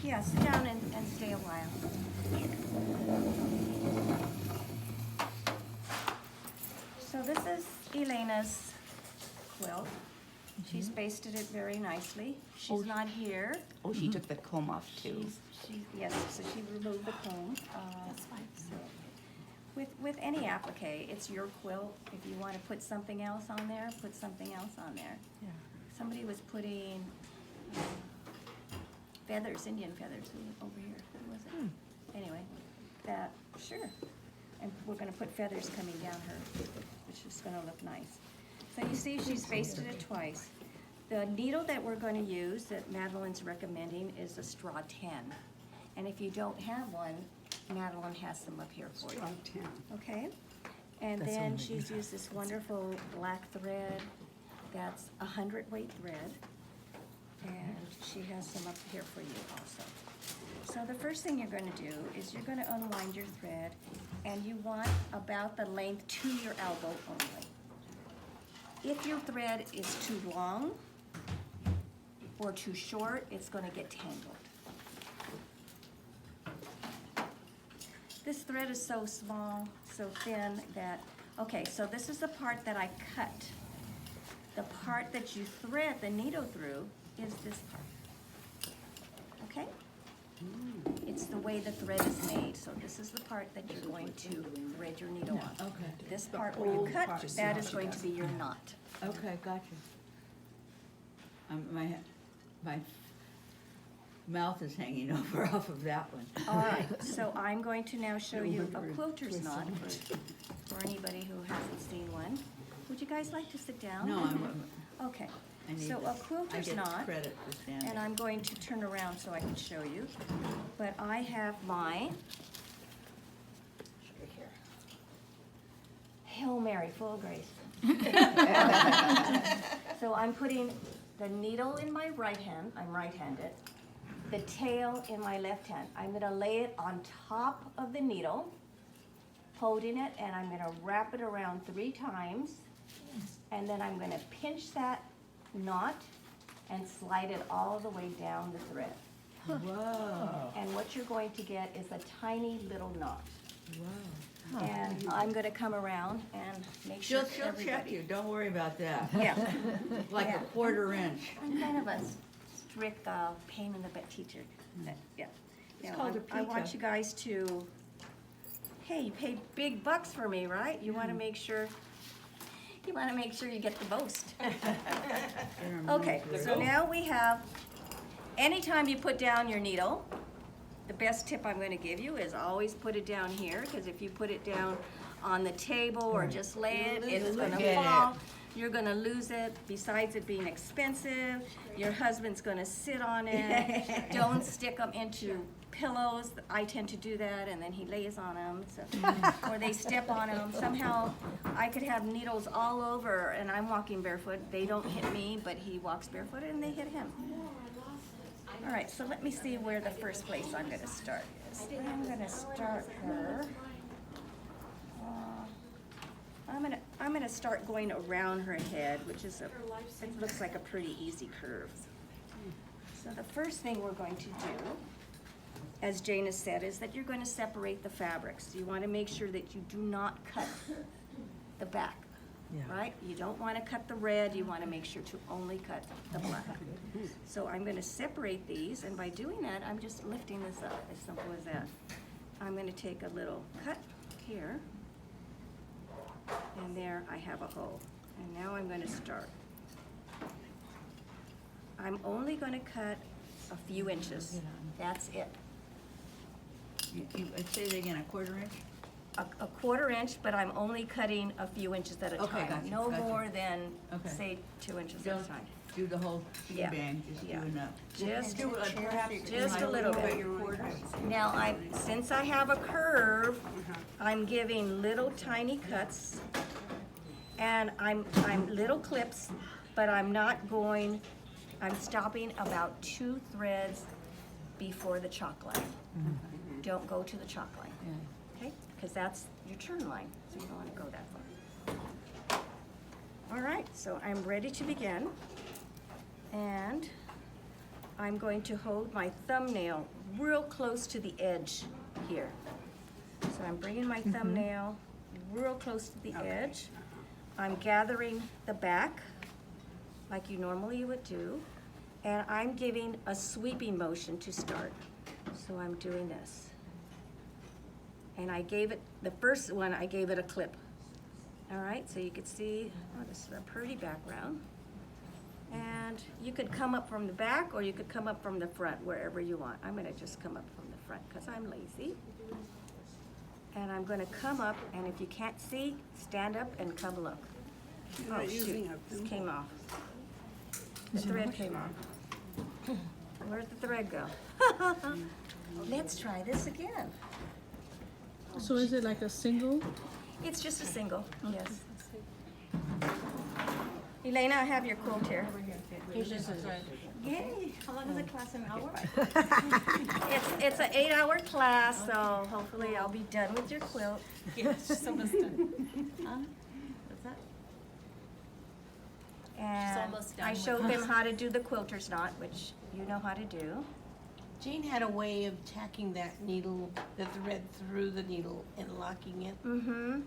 Yeah, sit down and stay a while. So this is Elena's quilt. She's basted it very nicely. She's not here. Oh, she took the comb off too. Yes, so she removed the comb. That's fine. So with any applique, it's your quilt. If you want to put something else on there, put something else on there. Yeah. Somebody was putting feathers, Indian feathers, over here. Who was it? Anyway, that, sure. And we're gonna put feathers coming down her, which is gonna look nice. So you see, she's basted it twice. The needle that we're gonna use, that Madeline's recommending, is a straw 10. And if you don't have one, Madeline has some up here for you. Straw 10. Okay? And then she's used this wonderful black thread that's 100 weight thread. And she has some up here for you also. So the first thing you're gonna do is you're gonna unwind your thread, and you want about the length to your elbow only. If your thread is too long or too short, it's gonna get tangled. This thread is so small, so thin that, okay, so this is the part that I cut. The part that you thread the needle through is this part, okay? It's the way the thread is made, so this is the part that you're going to thread your needle on. Okay. This part where you cut, that is going to be your knot. Okay, gotcha. My mouth is hanging over off of that one. All right, so I'm going to now show you a quilter's knot for anybody who hasn't seen one. Would you guys like to sit down? No, Okay, I need so this. a quilter's I get knot, credit for standing. and I'm going to turn around so I can show you. But I have my, show you here. Hail Mary, full of grace. So I'm putting the needle in my right hand, I'm right-handed, the tail in my left hand. I'm gonna lay it on top of the needle, holding it, and I'm gonna wrap it around 3 times, and then I'm gonna pinch that knot and slide it all the way down the thread. Whoa. And what you're going to get is a tiny little knot. Wow. And I'm gonna come around and make sure She'll check everybody. you, don't worry about that. Yeah. Like Yeah. a quarter inch. I'm kind of a strict pain in the butt teacher. Yeah. You know, called I want Applique. you guys to, hey, you pay big bucks for me, right? You want to make sure. You want to make sure you get the most. Okay, so now we have. Anytime you put down your needle, the best tip I'm going to give you is always put it down here, because if you put it down on the table or just lay it, it's going to fall. You're going to lose it. Besides it being expensive, your husband's going to sit on it. Don't stick them into pillows. I tend to do that, and then he lays on them, so, or they step on them. Somehow, I could have needles all over, and I'm walking barefoot. They don't hit me, but he walks barefoot, and they hit him. All right, so let me see where the first place I'm going to start is. I'm going to start her. I'm gonna start going around her head, which is it looks like a pretty easy curve. So the first thing we're going to do, as Jane has said, is that you're going to separate the fabrics. You want to make sure that you do not cut the back, right? You don't want to cut the red. You want to make sure to only cut the black. So I'm going to separate these, and by doing that, I'm just lifting this up, as simple as that. I'm going to take a little cut here. And there I have a hole. And now I'm going to start. I'm only going to cut a few inches. That's it. Say it again, a quarter inch? A quarter inch, but I'm only cutting a few inches at a Okay, time. gotcha, No gotcha. more than, Okay. say, 2 inches at a Don't time. do the whole Yeah. shebang, just Yeah. do enough. Just a little bit. Now, since I have a curve, I'm giving little tiny cuts, and I'm little clips, but I'm not going, I'm stopping about 2 threads before the chalk line. Don't go to the chalk line, okay? Because that's your turn line, so you don't want to go that far. All right, so I'm ready to begin, and I'm going to hold my thumbnail real close to the edge here. So I'm bringing my thumbnail real close to the edge. I'm gathering the back like you normally would do, and I'm giving a sweeping motion to start. So I'm doing this. And I gave it, the first one, I gave it a clip. All right, so you could see, oh, this is a pretty background. And you could come up from the back or you could come up from the front, wherever you want. I'm gonna just come up from the front because I'm lazy. And I'm gonna come up, and if you can't see, stand up and come look. Oh shoot, this came off. The thread came off. Where'd the thread go? Let's try this again. So is it like a single? It's just a single, yes. Elena, I have your quilt here. Here's just a thread. Yay. How long is the class, an hour? It's an 8-hour class, so hopefully I'll be done with your quilt. Yes, just almost done. Huh? What's that? And almost done I with showed us. them how to do the quilter's knot, which you know how to do. Jane had a way of tacking that needle, the thread through the needle and locking it. Mm-hmm.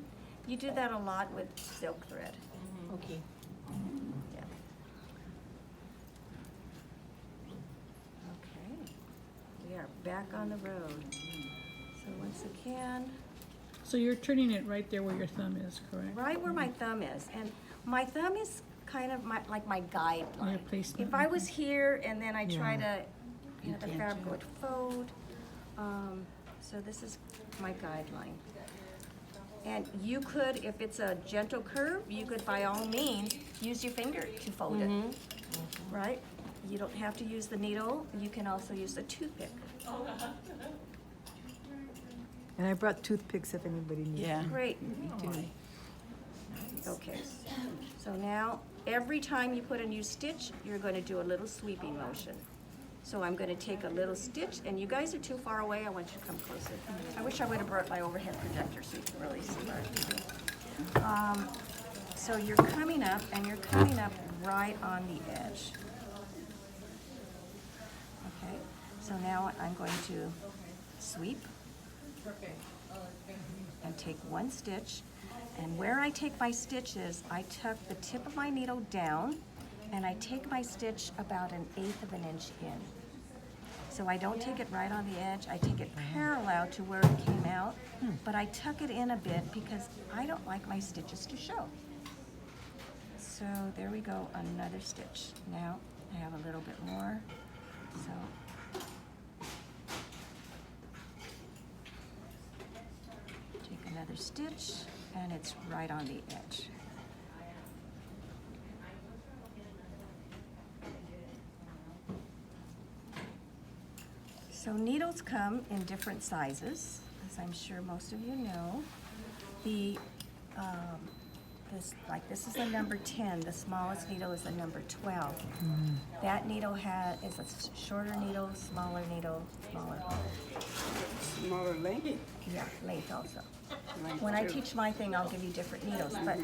You do that a lot with silk thread. Okay. Yeah. Okay. We are back on the road. So once again, So you're turning it right there where your thumb is, correct? right where my thumb is. And my thumb is kind of like my guideline. Your placement, If I okay. was here and then I try to, you know, the Intention. fabric would fold. So this is my guideline. And you could, if it's a gentle curve, you could by all means use your finger to fold it, right? You don't have to use the needle. You can also use the toothpick. And I brought toothpicks if anybody needs. Yeah. Great. Okay, so now every time you put a new stitch, you're going to do a little sweeping motion. So I'm going to take a little stitch, and you guys are too far away. I want you to come closer. I wish I would have brought my overhead projector so you can really see. So you're coming up, and you're coming up right on the edge. Okay, so now I'm going to sweep and take one stitch. And where I take my stitches, I tuck the tip of my needle down, and I take my stitch about 1/8 of an inch in. So I don't take it right on the edge, I take it parallel to where it came out, but I tuck it in a bit because I don't like my stitches to show. So there we go, another stitch. Now I have a little bit more, so. Take another stitch, and it's right on the edge. So needles come in different sizes, as I'm sure most of you know. This is a number 10. The smallest needle is a number 12. That needle is a shorter needle, smaller hole. Smaller length? Yeah, length also. When I teach my thing, I'll give you different needles, but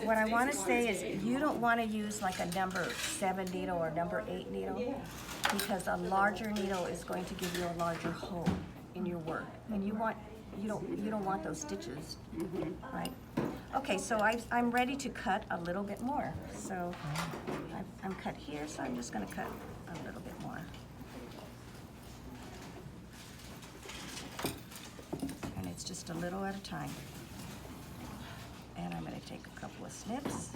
what I want to say is you don't want to use like a number 7 needle or number 8 needle, because a larger needle is going to give you a larger hole in your work, and you don't want those stitches, right? Okay, so I'm ready to cut a little bit more. So I'm cut here, so I'm just going to cut a little bit more. And it's just a little at a time. And I'm going to take a couple of snips.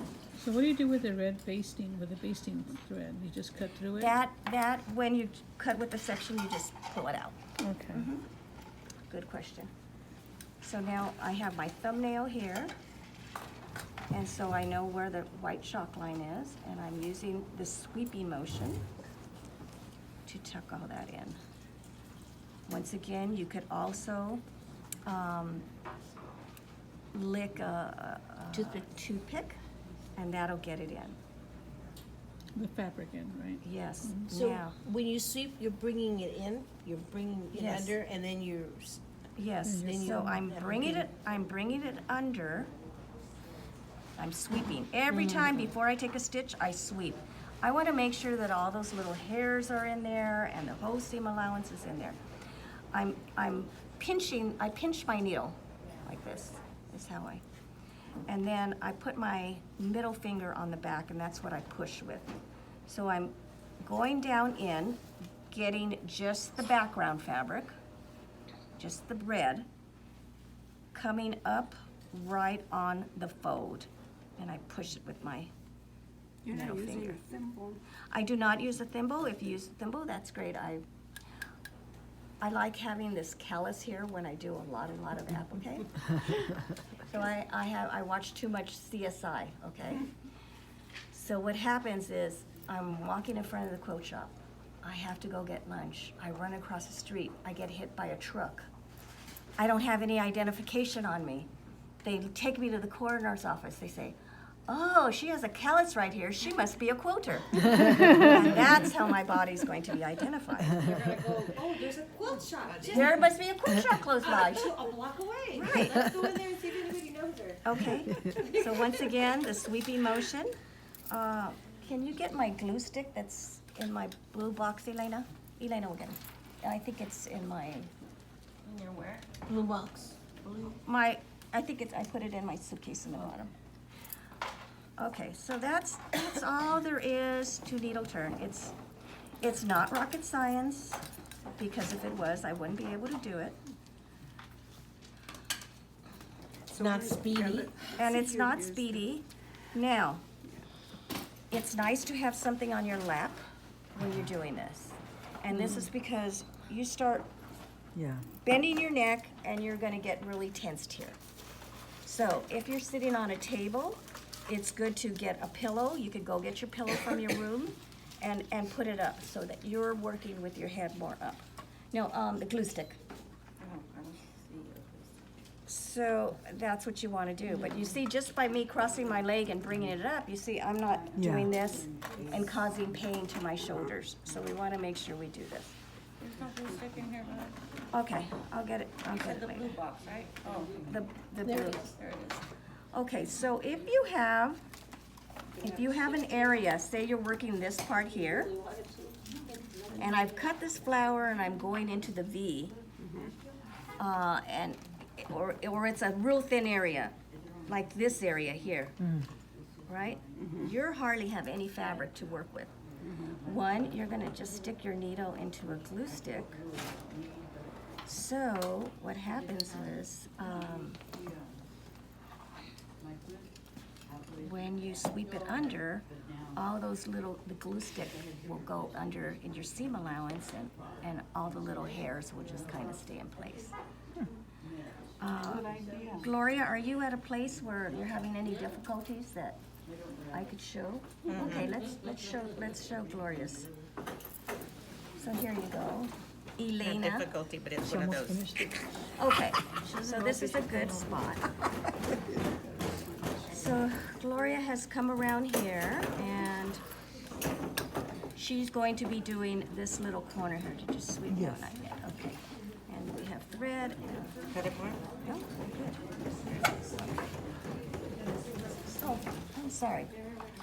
So what do you do with the red basting, with the basting thread? You just cut through it? That when you cut with the section, you just pull it out. Okay. Good question. So now I have my thumbnail here, and so I know where the white chalk line is, and I'm using the sweeping motion to tuck all that in. Once again, you could also lick a toothpick, and that'll get it in. The fabric in, right? Yes. So Now, when you sweep, you're bringing it in, you're bringing it Yes. under, and then you're, yes. Then you So I'm have bringing again. it under. I'm sweeping. Every time before I take a stitch, I sweep. I wanna make sure that all those little hairs are in there and the whole seam allowance is in there. I pinch my needle like this, is how and then I put my middle finger on the back and that's what I push with. So I'm going down in, getting just the background fabric, just the red, coming up right on the fold, and I push it with my You're not middle using finger. a thimble. I do not use a thimble. If you use a thimble, that's great. I like having this callus here when I do a lot of applique. So I watch too much CSI, okay? So what happens is I'm walking in front of the quilt shop. I have to go get lunch. I run across the street. I get hit by a truck. I don't have any identification on me. They take me to the coroner's office. They say, oh, she has a callus right here. She must be a quilter. And that's how my body's going to be identified. They're gonna go, oh, there's a quilt shop just There must be a quilt shop close by. a block away. Right. Let's go in there and see if anybody knows her. Okay, so once again, the sweeping motion. Can you get my glue stick that's in my blue box, Elena? Elena will get it. I think it's in my, In your where? Blue box. Blue. I think I put it in my suitcase in the bottom. Okay, so that's all there is to needle turn. It's not rocket science, because if it was, I wouldn't be able to do it. It's not speedy. And it's not speedy. Now, it's nice to have something on your lap when you're doing this. And this is because you start Yeah. bending your neck and you're gonna get really tensed here. So if you're sitting on a table, it's good to get a pillow. You could go get your pillow from your room and put it up so that you're working with your head more up. No, the glue stick. So that's what you want to do. But you see, just by me crossing my leg and bringing it up, you see, I'm not Yeah. doing this and causing pain to my shoulders. So we want to make sure we do this. There's no blue stick in here, but Okay, I'll get it the later. blue box, right? Oh, The there blue. it is, there it is. Okay, so if you have an area, say you're working this part here, and I've cut this flower and I'm going into the V, or it's a real thin area, like this area here, right? You hardly have any fabric to work with. One, you're gonna just stick your needle into a glue stick. So what happens is, when you sweep it under, all those the glue stick will go under in your seam allowance, and all the little hairs will just kind of stay in place. Gloria, are you at a place where you're having any difficulties that I could show? Okay, let's show Gloria's. So here you go. Elena. Difficulty, but it's one of those. Okay, so this is a good spot. So Gloria has come around here and she's going to be doing this little corner here to just sweep down Yes. like that. Okay. And we have thread and Cut it more? no, good. Oh, I'm sorry.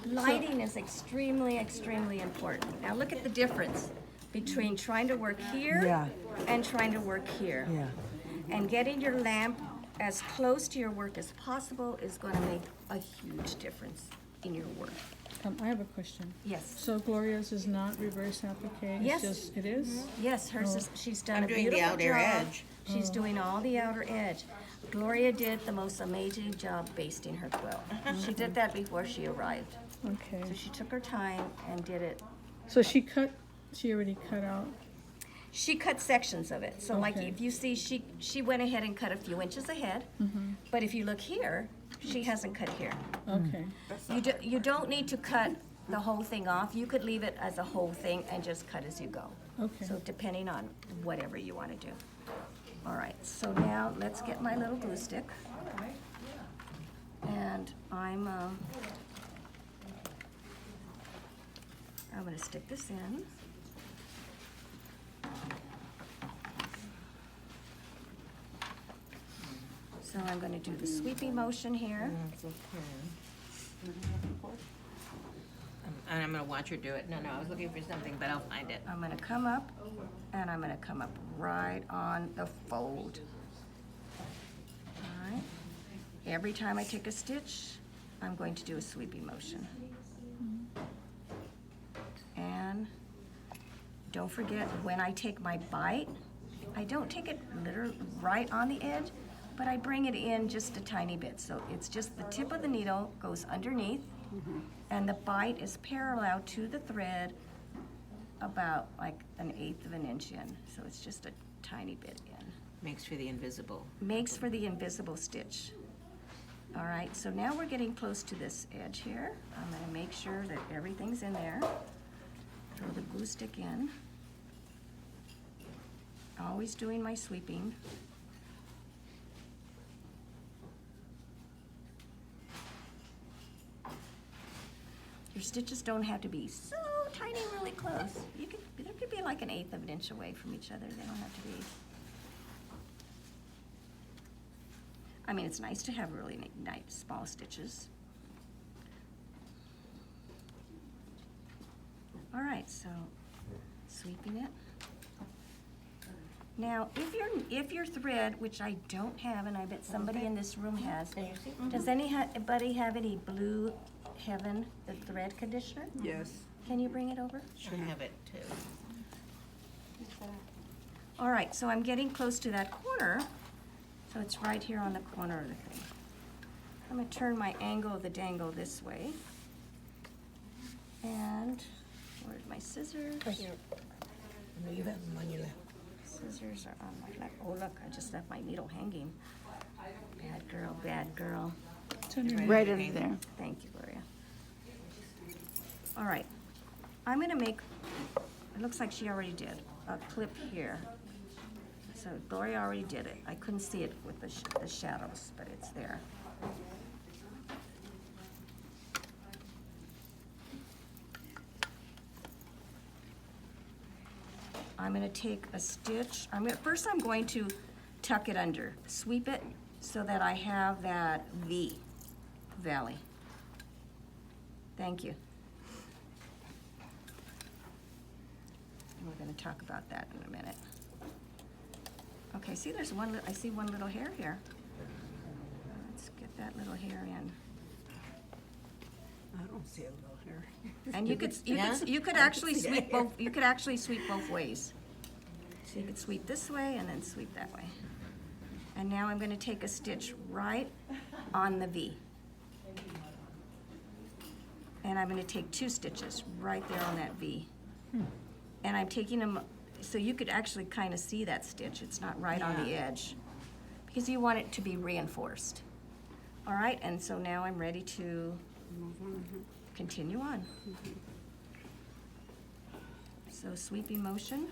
Lighting is extremely, extremely important. Now look at the difference between trying to work here Yeah. and trying to work here. Yeah. And getting your lamp as close to your work as possible is going to make a huge difference in your work. I have a question. Yes. So Gloria's is not reverse applique? Yes. It's just, it is? Yes, hers is, she's done I'm a doing the beautiful outer job. edge. She's doing all the outer edge. Gloria did the most amazing job basting her quilt. She did that before she arrived. Okay. So she took her time and did it. So she already cut out? She cut sections of it. So like Okay. if you see, she went ahead and cut a few inches ahead. But if you look here, she hasn't cut here. Okay. You don't need to cut the whole thing off. You could leave it as a whole thing and just cut as you go. Okay. So depending on whatever you want to do. All right, so now let's get my little glue stick. And I'm gonna stick this in. So I'm gonna do the sweeping motion here. And I'm gonna watch her do it. No, I was looking for something, but I'll find it. I'm gonna come up, and I'm gonna come up right on the fold. All right. Every time I take a stitch, I'm going to do a sweeping motion. And don't forget, when I take my bite, I don't take it literally right on the edge, but I bring it in just a tiny bit. So it's just the tip of the needle goes underneath, and the bite is parallel to the thread about like 1/8 of an inch in. So it's just a tiny bit in. Makes for the invisible. Makes for the invisible stitch. All right, so now we're getting close to this edge here. I'm gonna make sure that everything's in there. Throw the glue stick in. Always doing my sweeping. Your stitches don't have to be so tiny, really close. There could be like 1/8 of an inch away from each other. They don't have to be. I mean, it's nice to have really nice small stitches. All right, so sweeping it. Now, if your thread, which I don't have, and I bet somebody in this room has, does anybody have any Blue Heaven, the thread conditioner? Yes. Can you bring it over? I have it too. All right, so I'm getting close to that corner, so it's right here on the corner of the thing. I'm gonna turn my angle of the dangle this way. And where's my scissors? Right here. No, you have them on your lap. Scissors are on my lap. Oh, look, I just left my needle hanging. Bad girl, bad girl. It's on your Right under there. Thank you, Gloria. All right, I'm gonna make, it looks like she already did, a clip here. So Gloria already did it. I couldn't see it with the shadows, but it's there. I'm gonna take a stitch, first I'm going to tuck it under, sweep it so that I have that V, valley. Thank you. And we're gonna talk about that in a minute. Okay, see there's I see one little hair here. Let's get that little hair in. I don't see a little hair. And you could actually sweep both ways. So you could sweep this way and then sweep that way. And now I'm gonna take a stitch right on the V. And I'm gonna take 2 stitches right there on that V. And I'm taking them, so you could actually kind of see that stitch. It's not right on the edge, because you want it to be reinforced. All right, and so now I'm ready to continue on. So sweeping motion.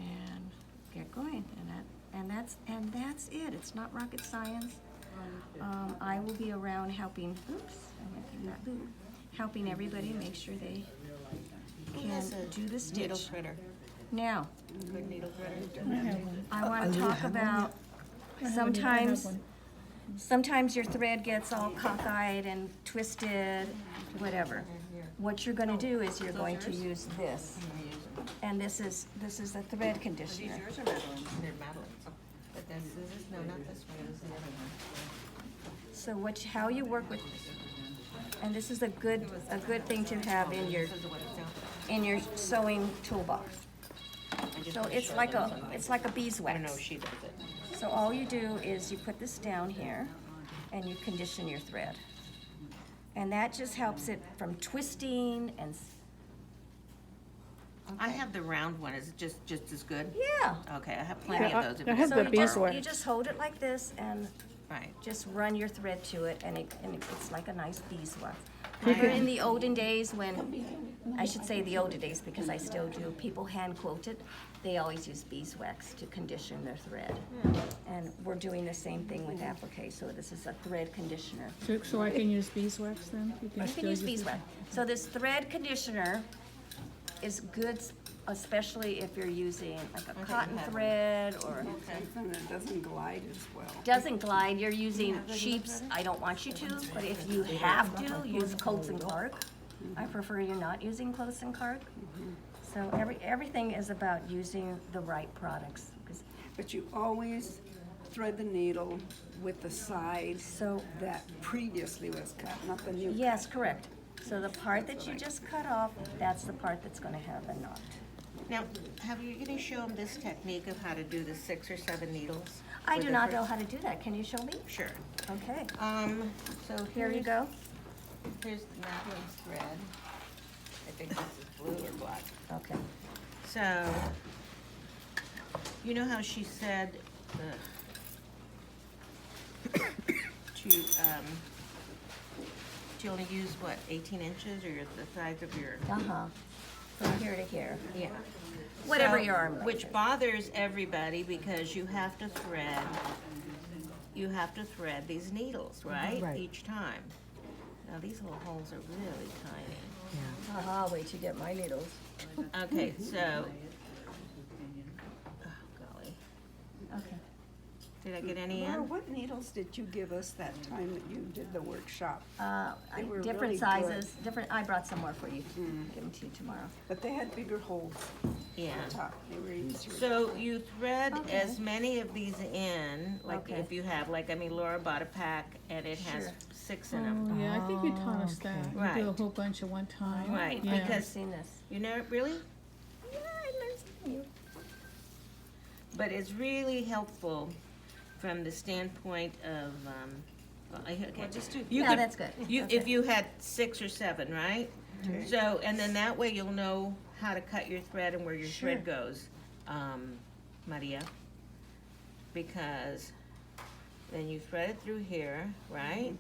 And get going, and that's it. It's not rocket science. I will be around helping, helping everybody make sure they can do the Needle stitch. threader. Now, Good needle threader. I have one. I want to talk about I have sometimes, one. sometimes your thread gets all cockeyed and twisted, whatever. What you're gonna do is you're going to use this. And this is a thread conditioner. They're Madeline's. But this is, no, not this one, this is the other one. So how you work with, and this is a good thing to have in your This is what it's out. sewing toolbox. So it's like a I beeswax. don't know if she does it. So all you do is you put this down here and you condition your thread. And that just helps it from twisting and, I have the round one, is it just as good? yeah. Okay, I have plenty Yeah, of those. if I it's have the so beeswax. You just hold it like this and Right. just run your thread to it, and it's like a nice beeswax. Remember in the olden days when, I should say the olden days because I still do, people hand quilted, they always use beeswax to condition their thread. And we're doing the same thing with applique, so this is a thread conditioner. So I can use beeswax then? You can still use beeswax. So this thread conditioner is good especially if you're using like a Okay, cotton you have thread or And it doesn't glide as well. doesn't glide, you're using sheeps, I don't want you to, but if you have to, use Coats and Clark. I prefer you not using Coats and Clark. So everything is about using the right products. 'Cause- But you always thread the needle with the side So, that previously was cut, not the new. yes, correct. So the part that you just cut off, that's the part that's gonna have the knot. Now, have you gonna show them this technique of how to do the 6 or 7 needles? I for do the not first- know how to do that. Can you show me? Sure. Okay, So here you go. Here's Madeline's thread. I think this is blue or black. Okay. So, you know how she said to only use what, 18 inches or the size of your, Uh-huh. From here to here. yeah. Whatever So, your arm length which is. bothers everybody because you have to thread these needles, right? Right. Each time. Now, these little holes are really tiny. Aha, wait till you get my needles. Okay, so, oh golly, Okay. did I get any Laura, in? what needles did you give us that time that you did the workshop? They were Different really sizes, I brought some more for you. Mm. Give them to you tomorrow. But they had bigger holes Yeah. on top. They were easier. So you thread Okay. as many of these in, like Okay. if you have, like, I mean, Laura bought a pack and it has Sure. 6 in them. Oh, yeah, I think you taught us that. You do a Right. whole bunch at one time. Right, Yeah. I've because seen this. you know, really? Yeah, I learned from you. But it's really helpful from the standpoint of, well, okay, just do. Yeah, that's good. If you had 6 or 7, right? So, and then that way you'll know how to cut your thread and where your thread goes, Maria. Because then you thread it through here, right?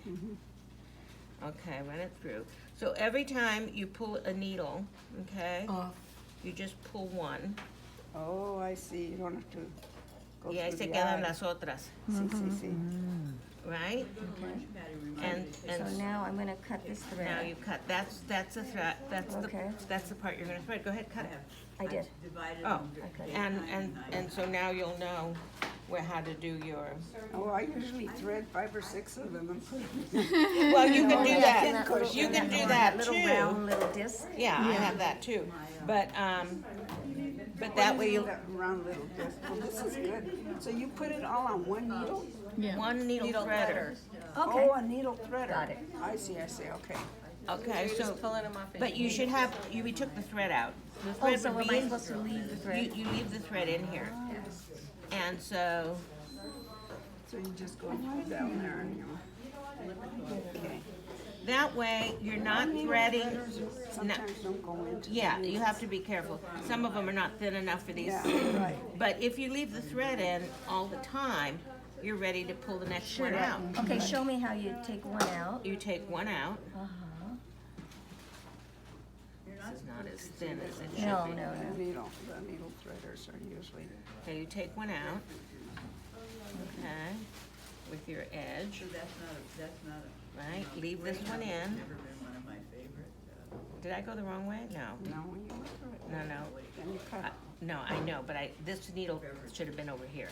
Okay, run it through. So every time you pull a needle, okay, you just pull one. Oh, I see. You don't have to go Y ahí through se the quedan eye. las otras, Sí, sí, sí. right? And So now I'm gonna cut this now thread. you cut, that's the thread, Okay. that's the part you're gonna thread. Go ahead, cut it. I did. Oh, Okay. and so now you'll know how to do your, Oh, I usually thread 5 or 6 of them and put well, you can Oh, do yes, in that. little- You in can do little- that Little too. round little disc. Yeah, I have that too. But that way you'll, that round little disc. Well, this is good. So you put it all on one needle? Yeah. one needle threader. Okay. Oh, a needle threader. Got it. I see, okay. Okay, so, pulling them off. but you should have, we took the thread out. The Oh, thread so would am be I in- supposed to leave the thread? You leave the thread in here. And so, So you just go down there and you. Okay. that way, you're not threading, Sometimes don't go into. yeah, you have to be careful. Some of them are not thin enough for these. Yeah, right. But if you leave the thread in all the time, you're ready to pull the next one out. Okay, show me how you take one out. You take one out. Uh-huh. This is not as thin as it should No, be. no, no. The needle threaders are usually. Okay, you take one out. Okay, with your edge, That's not a, right? Leave this one in. never been one of my favorite. Did I go the wrong way? No. No, when you look through it. No, no. Then you cut. No, I know, but this needle should have been over here.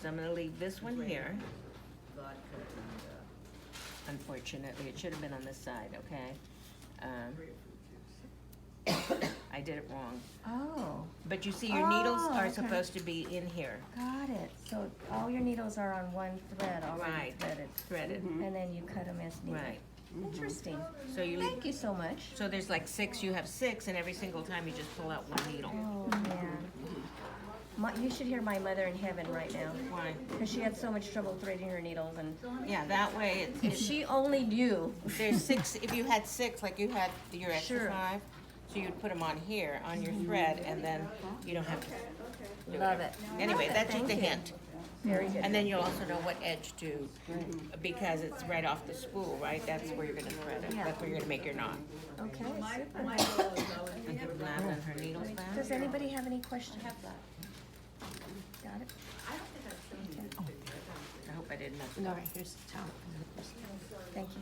So I'm gonna leave this one here. Vodka and, Unfortunately, it should have been on this side, okay? I did it wrong. Oh, But you see, your needles Oh, are okay. supposed to be in here, got it. So all your needles are on one thread already Right. threaded. threaded, And then you cut them as needed. right? Interesting. So you leave, Thank you so much. so there's like 6, you have 6, and every single time you just pull out one needle. Oh, man. You should hear my mother in heaven right now. Why? Because she had so much trouble threading her needles, and Yeah, that way if it's, she only knew. there's 6, if you had 6, like you had your extra Sure. 5, so you'd put them on here, on your thread, and then you don't have to do Love it. Anyway, Love it. that's just a Thank you. hint. Very good. And then you'll also know what edge to, because it's right off the spool, right? That's where you're gonna thread it. Yeah. That's where you're gonna make your knot. Okay, super. And give Madeline her needles back. Does anybody have any questions? Got it? I hope I didn't mess it No, up. here's the towel. Thank you.